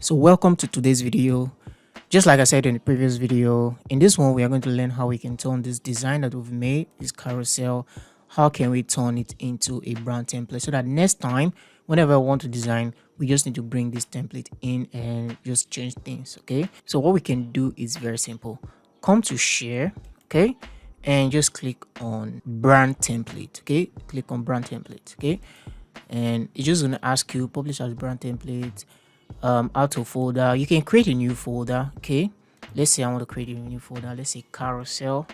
So welcome to today's video. Just like I said in the previous video, in this one we are going to learn how we can turn this design that we've made, this carousel, how can we turn it into a brand template so that next time whenever I want to design, we just need to bring this template in and just change things. Okay, so what we can do is very simple. Come to share, okay, and just click on brand template. Okay, click on brand template. Okay, and it's just going to ask you publish as brand template, out of folder. You can create a new folder. Okay, let's say I want to create a new folder. Let's say carousel.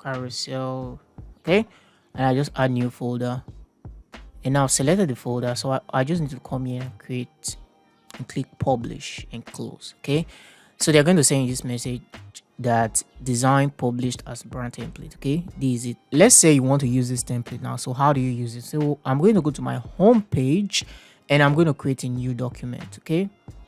Okay, and I just add new folder, and now I've selected the folder, so I just need to come here and create and click publish and close. Okay, so they're going to send you this message that design published as brand template. Okay, this is it. Let's say you want to use this template now. So how do you use it? So I'm going to go to my home page and I'm going to create a new document.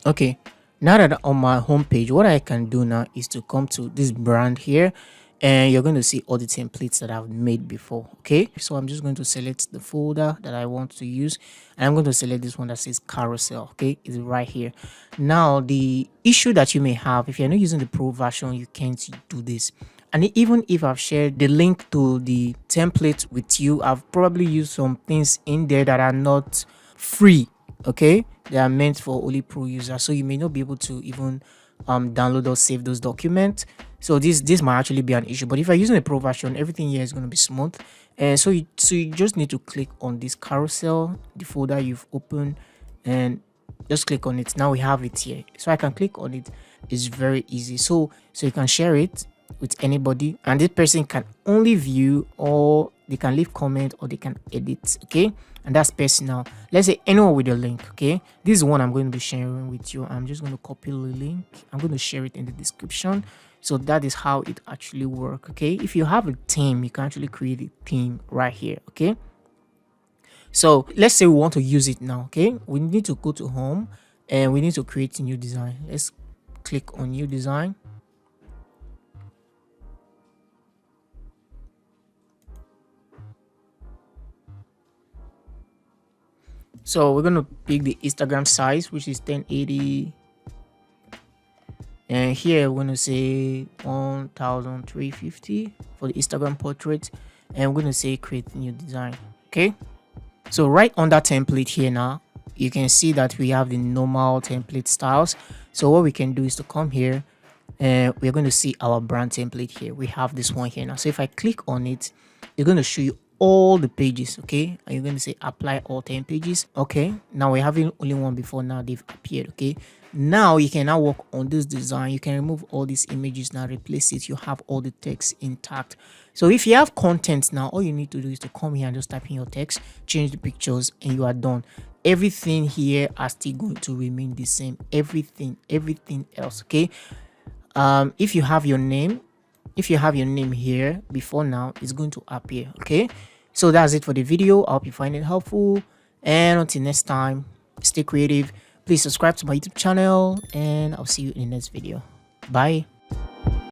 Okay, now that on my home page, what I can do now is to come to this brand here, and you're going to see all the templates that I've made before. Okay, so I'm just going to select the folder that I want to use, and I'm going to select this one that says carousel. Okay, it's right here. Now the issue that you may have, if you're not using the pro version, you can't do this. And even if I've shared the link to the template with you, I've probably used some things in there that are not free. Okay, they are meant for only pro users, so you may not be able to even download or save those documents. So this might actually be an issue, but if you're using a pro version, everything here is going to be smooth. And so you just need to click on this carousel, the folder you've opened, and just click on it. Now we have it here, so I can click on it. It's very easy. So you can share it with anybody, and this person can only view, or they can leave comment, or they can edit. Okay, and that's personal. Let's say anyone with a link. Okay, this is one I'm going to be sharing with you. I'm just going to copy the link. I'm going to share it in the description. So that is how it actually works. Okay, if you have a theme, you can actually create a theme right here. Okay, so let's say we want to use it now. Okay, we need to go to home and we need to create a new design. Let's click on new design. So we're going to pick the Instagram size, which is 1080. And here we're going to say 1350 for the Instagram portrait. And we're going to say create new design. Okay. So right on that template here now, you can see that we have the normal template styles. So what we can do is to come here and we're going to see our brand template here. We have this one here now. So if I click on it, it's going to show you all the pages. Okay, and you're going to say apply all 10 pages. Okay, now we're having only one before, now they've appeared. Okay, now you can now work on this design. You can remove all these images, now replace it. You have all the text intact. So if you have content now, all you need to do is to come here and just type in your text, change the pictures, and you are done. Everything here are still going to remain the same. Everything else. Okay, if you have your name, here before now, it's going to appear. Okay, so that's it for the video. I hope you find it helpful, and until next time, stay creative. Please subscribe to my YouTube channel, and I'll see you in the next video. Bye.